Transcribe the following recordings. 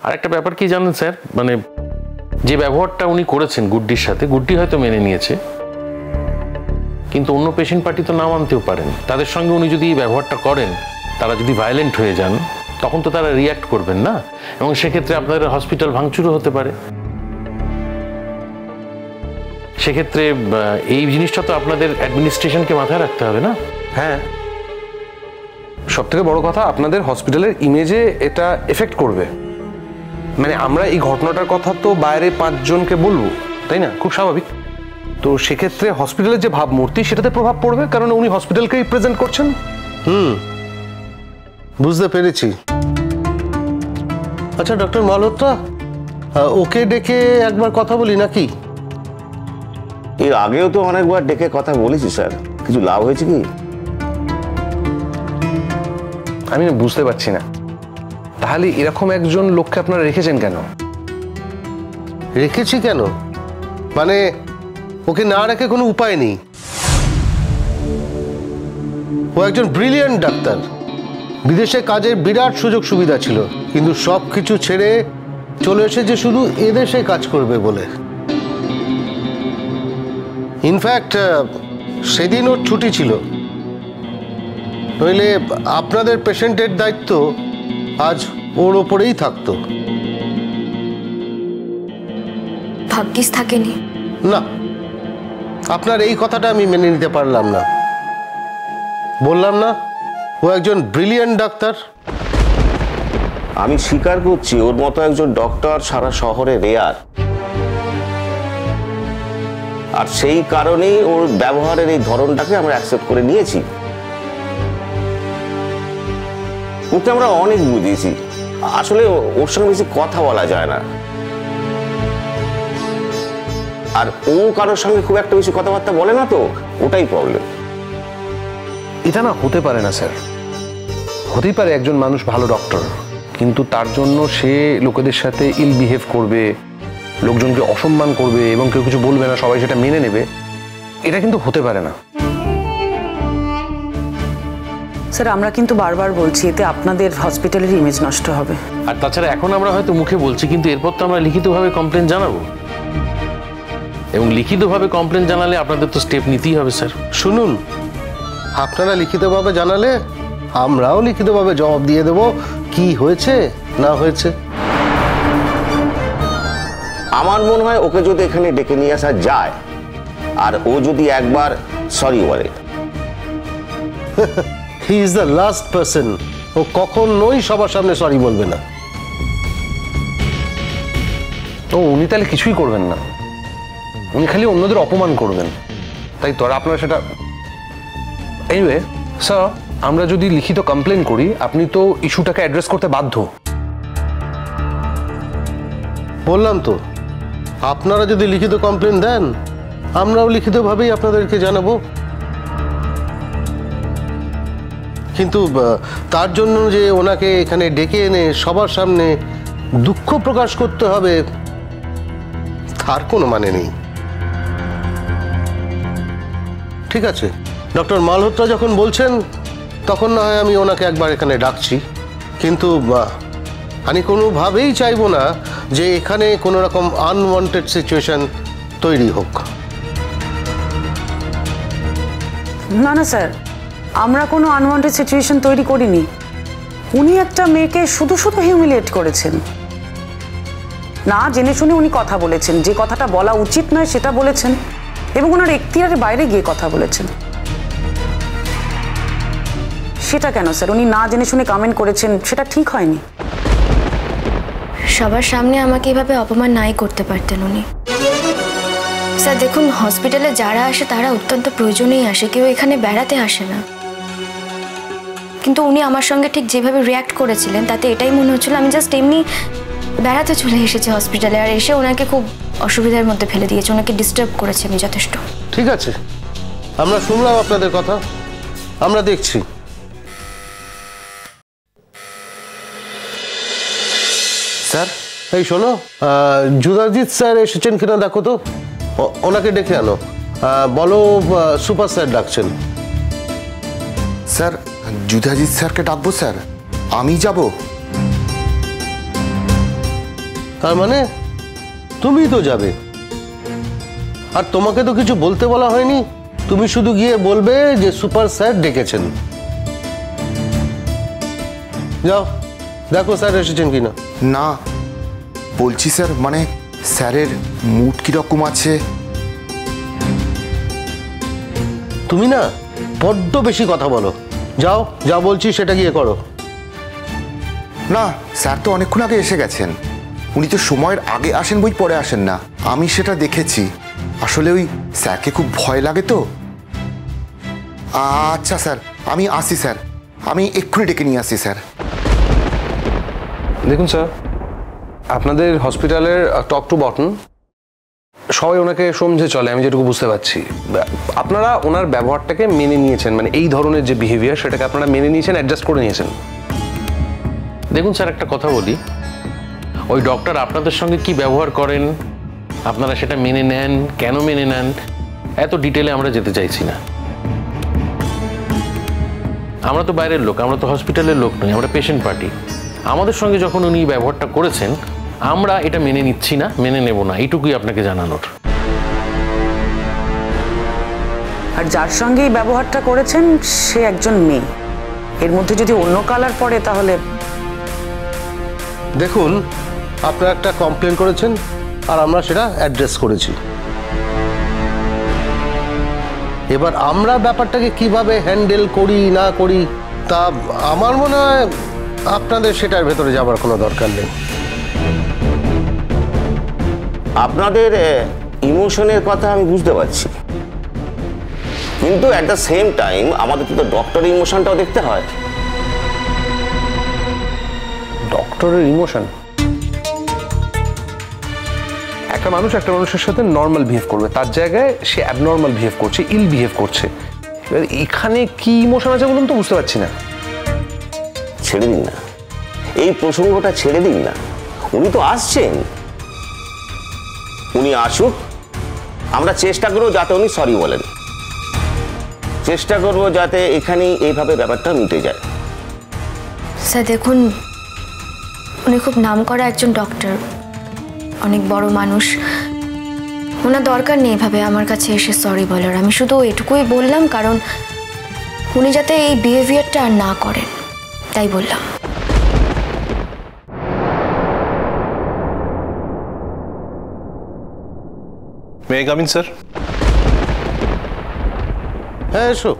আর একটা ব্যাপার কি জানেন স্যার, মানে যে ব্যবহারটা উনি করেছেন গুড্ডির সাথে, গুড্ডি হয়তো মেনে নিয়েছে, কিন্তু অন্য পেশেন্ট পার্টি তো না মানতেও পারেন। তাদের সঙ্গে উনি যদি এই ব্যবহারটা করেন, তারা যদি ভায়োলেন্ট হয়ে যান, তখন তো তারা রিয়াক্ট করবেন না, এবং সেক্ষেত্রে আপনাদের হসপিটাল ভাঙচুরও হতে পারে। সেক্ষেত্রে এই জিনিসটা তো আপনাদের অ্যাডমিনিস্ট্রেশনকে মাথায় রাখতে হবে না? হ্যাঁ, সব থেকে বড় কথা আপনাদের হসপিটালের ইমেজে এটা এফেক্ট করবে। মানে আমরা এই ঘটনাটার কথা তো বাইরে 5 জনকে বলবো, তাই না? খুব স্বাভাবিক। তো সেক্ষেত্রে হসপিটালের যে ভাবমূর্তি সেটাতে প্রভাব পড়বে, কারণ উনি হসপিটালকেই প্রেজেন্ট করছেন। বুঝতে পেরেছি। আচ্ছা ডক্টর মালহোত্রা, ওকে ডেকে একবার কথা বলি নাকি? এর আগেও তো অনেকবার ডেকে কথা বলেছি স্যার, কিছু লাভ হয়েছে কি? আমি না বুঝতে পারছি না, তাহলে এরকম একজন লোককে আপনারা রেখেছেন কেন? রেখেছি কেন মানে ওকে না রেখে কোনো উপায় নেই। ও একজন ব্রিলিয়ান্ট ডাক্তার, বিদেশে কাজের বিরাট সুযোগ সুবিধা ছিল, কিন্তু সব কিছু ছেড়ে চলে এসেছে শুধু এদেশে কাজ করবে বলে। ইনফ্যাক্ট সেদিন ওর ছুটি ছিল, নইলে আপনাদের পেশেন্টের দায়িত্ব আজ ওর ওপরেই থাকতো। ভাগ্যিস থাকেনি। না, আপনার এই কথাটা আমি মেনে নিতে পারলাম না। বললাম না ও একজন ব্রিলিয়ান্ট ডাক্তার। আমি স্বীকার করছি ওর মতো একজন ডক্টর সারা শহরে রেয়ার, আর সেই কারণেই ওর ব্যবহারের এই ধরনটাকে আমরা অ্যাকসেপ্ট করে নিয়েছি। ওকে আমরা অনেক বুঝিয়েছি, আসলে ওর সঙ্গে বেশি কথা বলা যায় না, আর ও কারোর সঙ্গে খুব একটা বেশি কথাবার্তা বলে না, তো ওটাই প্রবলেম। এটা না হতে পারে না স্যার। হতেই পারে একজন মানুষ ভালো ডক্টর, কিন্তু তার জন্য সে লোকেদের সাথে ইল বিহেভ করবে, লোকজনকে অসম্মান করবে এবং কেউ কিছু বলবে না, সবাই সেটা মেনে নেবে, এটা কিন্তু হতে পারে না। স্যার আমরা কিন্তু বারবার বলছি এতে আপনাদের হসপিটালের ইমেজ নষ্ট হবে। আর তাছাড়া এখন আমরা হয়তো মুখে বলছি, কিন্তু এরপর তো আমরা লিখিতভাবে কমপ্লেন জানাবো, এবং লিখিতভাবে কমপ্লেন জানালে আপনাদের তো স্টেপ নিতেই হবে স্যার। শুনুন, আপনারা লিখিতভাবে জানালে আমরাও লিখিতভাবে জবাব দিয়ে দেব কি হয়েছে না হয়েছে। আমার মনে হয় ওকে যদি এখানে ডেকে নিয়ে আসা যায়, আর ও যদি একবার সরি বলে। He is the last person, ও কখনোই সবার সামনে সরি বলবে না। তো উনি তাহলে কিছুই করবেন না, উনি খালি অন্যদের অপমান করবেন, তাই তো? আর আপনারা সেটা এনিওয়ে স্যার, আমরা যদি লিখিত কমপ্লেন করি, আপনি তো ইস্যুটাকে অ্যাড্রেস করতে বাধ্য। বললাম তো, আপনারা যদি লিখিত কমপ্লেন দেন, আমরাও লিখিতভাবেই আপনাদেরকে জানাবো। কিন্তু তার জন্য যে ওনাকে এখানে ডেকে এনে সবার সামনে দুঃখ প্রকাশ করতে হবে, তার কোনো মানে নেই। ঠিক আছে, ডক্টর মালহোত্রা যখন বলছেন, তখন না হয় আমি ওনাকে একবার এখানে ডাকছি, কিন্তু আমি কোনোভাবেই চাইবো না যে এখানে কোনো রকম আনওয়ান্টেড সিচুয়েশন তৈরি হোক। না না স্যার, আমরা কোনো আনওয়ান্টেড সিচুয়েশন তৈরি করিনি। উনি একটা মেয়েকে শুধু শুধু হিউমিলিয়েট করেছেন, না জেনে শুনে উনি কথা বলেছেন, যে কথাটা বলা উচিত নয় সেটা বলেছেন, এবং ওনার এখতিয়ারের বাইরে গিয়ে কথা বলেছেন। সেটা কেন স্যার? উনি না জেনে শুনে কমেন্ট করেছেন, সেটা ঠিক হয়নি। সবার সামনে আমাকে এভাবে অপমান নাই করতে পারতেন উনি। স্যার দেখুন, হসপিটালে যারা আসে তারা অত্যন্ত প্রয়োজনেই আসে, কেউ এখানে বেড়াতে আসে না। কিন্তু উনি আমার সঙ্গে ঠিক যেভাবে রিয়াক্ট করেছিলেন, তাতে এটাই মনে হচ্ছিল আমি জাস্ট এমনি বেড়াতে চলে এসেছি হসপিটালে, আর এসে ওনাকে খুব অসুবিধার মধ্যে ফেলে দিয়েছে, ওনাকে ডিস্টার্ব করেছে আমি যথেষ্ট। ঠিক আছে, আমরা শুনলাম আপনাদের কথা, আমরা দেখছি। স্যার এই শোনো, জুদাজিৎ স্যার এসেছেন কিনা দেখো তো, ওনাকে ডেকে আনো। বলো সুপার স্যার ডাকছেন। স্যার জুদাজিৎ স্যারকে ডাকবো? স্যার আমি যাব? তার মানে তুমি তো যাবে, আর তোমাকে তো কিছু বলতে বলা হয়নি, তুমি শুধু গিয়ে বলবে যে সুপার স্যার ডেকেছেন। যাও দেখো স্যার এসেছেন কিনা। না বলছি স্যার, মানে স্যারের মুড কিরকম আছে। তুমি না বড্ড বেশি কথা বলো, যাও যা বলছি সেটা গিয়ে করো। না স্যার তো অনেকক্ষণ আগে এসে গেছেন, উনি তো সময়ের আগে আসেন বই পরে আসেন না, আমি সেটা দেখেছি। আসলে ওই স্যারকে খুব ভয় লাগে তো। আচ্ছা স্যার আমি আসি স্যার, আমি এক্ষুনি ডেকে নিয়ে আসি স্যার। দেখুন স্যার, আপনাদের হসপিটালের টপ টু বটন সবাই ওনাকে সমঝে চলে, আমি যেটুকু বুঝতে পারছি। আপনারা ওনার ব্যবহারটাকে মেনে নিয়েছেন, মানে এই ধরনের যে বিহেভিয়ার সেটাকে আপনারা মেনে নিয়েছেন, অ্যাডজাস্ট করে নিয়েছেন। দেখুন স্যার, একটা কথা বলি, ওই ডক্টর আপনাদের সঙ্গে কি ব্যবহার করেন, আপনারা সেটা মেনে নেন, কেন মেনে নেন, এত ডিটেলে আমরা যেতে চাইছি না। আমরা তো বাইরের লোক, আমরা তো হসপিটালের লোক নই, আমরা পেশেন্ট পার্টি। আমাদের সঙ্গে যখন উনি ব্যবহারটা করেছেন, আমরা এটা মেনে নিচ্ছি না, মেনে নেব না, এইটুকুই আপনাকে জানানোর। আর যার সঙ্গে এই ব্যবহারটা করেছেন সে একজন মেয়ে, এর মধ্যে যদি অন্য কালার পড়ে তাহলে। দেখুন, আপনারা একটা কমপ্লেন করেছেন আর আমরা সেটা অ্যাড্রেস করেছি। এবার আমরা ব্যাপারটাকে কিভাবে হ্যান্ডেল করি না করি তা আমার মনে হয় আপনাদের সেটার ভেতরে যাবার কোনো দরকার নেই। আপনাদের ইমোশনের কথা আমি বুঝতে পারছি, কিন্তু অ্যাট দ্য সেম টাইম আমাদের তো ডক্টরের ইমোশনটাও দেখতে হয়। ডক্টরের ইমোশন, একটা মানুষ একটা মানুষের সাথে নর্মাল বিহেভ করবে, তার জায়গায় সে অ্যাবনর্মাল বিহেভ করছে, ইল বিহেভ করছে। এখানে কি ইমোশন আছে বলুন তো, বুঝতে পারছি না। ছেড়ে দিন না, এই প্রসঙ্গটা ছেড়ে দিন না। উনি তো আসছেন, উনি আসুক, আমরা চেষ্টা করবো যাতে উনি সরি বলেন, চেষ্টা করবো যাতে এখানেই এইভাবে ব্যাপারটা মিটে যায়। স্যার দেখুন, উনি খুব নামকরা একজন ডক্টর, অনেক বড় মানুষ, ওনার দরকার নেই এভাবে আমার কাছে এসে সরি বলার। আমি শুধু এটুকুই বললাম কারণ উনি যাতে এই বিহেভিয়ারটা আর না করেন, তাই বললাম। May I come in sir? হ্যাঁ এসো।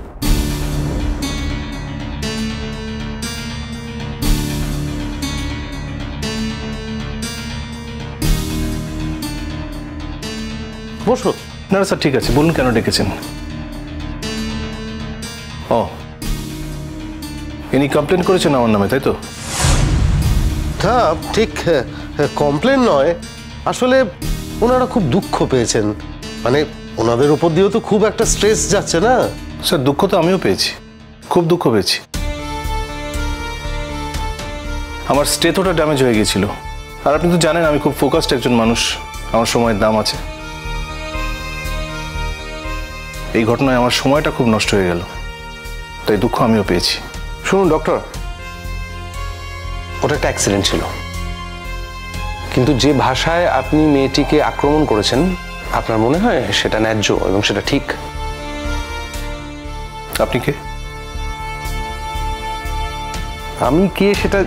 বসো। না স্যার ঠিক আছে, বলুন কেন ডেকেছেন? ও, ইনি কমপ্লেন করেছেন আমার নামে, তাই তো? তা ঠিক কমপ্লেন নয়, আসলে ওনারা খুব দুঃখ পেয়েছেন, মানে ওনাদের উপর দিয়েও তো খুব একটা স্ট্রেস যাচ্ছে না। স্যার দুঃখ তো আমিও পেয়েছি, খুব দুঃখ পেয়েছি। আমার স্টেথোটা ড্যামেজ হয়ে গিয়েছিল, আর আপনি তো জানেন আমি খুব ফোকাসড একজন মানুষ, আমার সময়ের দাম আছে। এই ঘটনায় আমার সময়টা খুব নষ্ট হয়ে গেল, তাই দুঃখ আমিও পেয়েছি। শুনুন ডক্টর, ওটা একটা অ্যাক্সিডেন্ট ছিল, কিন্তু যে ভাষায় আপনি মেয়েটিকে আক্রমণ করেছেন আপনার মনে হয় সেটা ন্যায্য এবং সেটা ঠিক? আপনি কে? আমি কে সেটা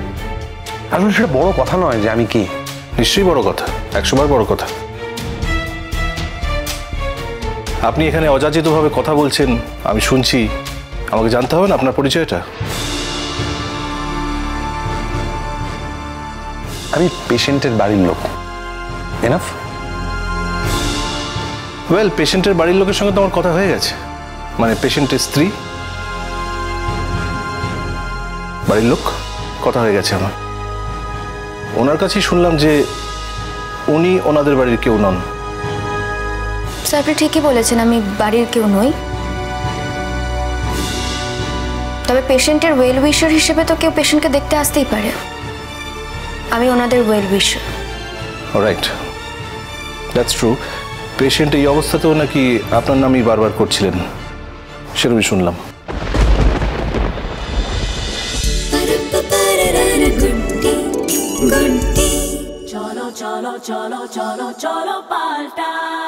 আসলে সেটা বড় কথা নয় যে আমি কে। নিশ্চয়ই বড় কথা, 100 বার বড় কথা। আপনি এখানে অযাচিতভাবে কথা বলছেন, আমি শুনছি, আমাকে জানতে হবে না আপনার পরিচয়টা? আমি পেশেন্টের বাড়ির লোক, এনাফ? ওয়েল, পেশেন্টের বাড়ির লোকের সঙ্গে তো আমার কথা হয়ে গেছে, মানে পেশেন্টের স্ত্রী, বাড়ির লোক কথা হয়ে গেছে আমার। ওনার কাছেই শুনলাম যে উনি ওনাদের বাড়ির কেউ নন। স্যার আপনি ঠিকই বলেছেন, আমি বাড়ির কেউ নই, তবে পেশেন্টের ওয়েল উইশার হিসেবে তো কেউ পেশেন্টকে দেখতে আসতেই পারে, আমি ওনাদের well উইশার। Right, that's true. Patient এই অবস্থাতেও নাকি আপনার নামই বারবার করছিলেন, সেরকমই শুনলাম। চলো cholo, cholo, cholo, cholo, cholo, paltai.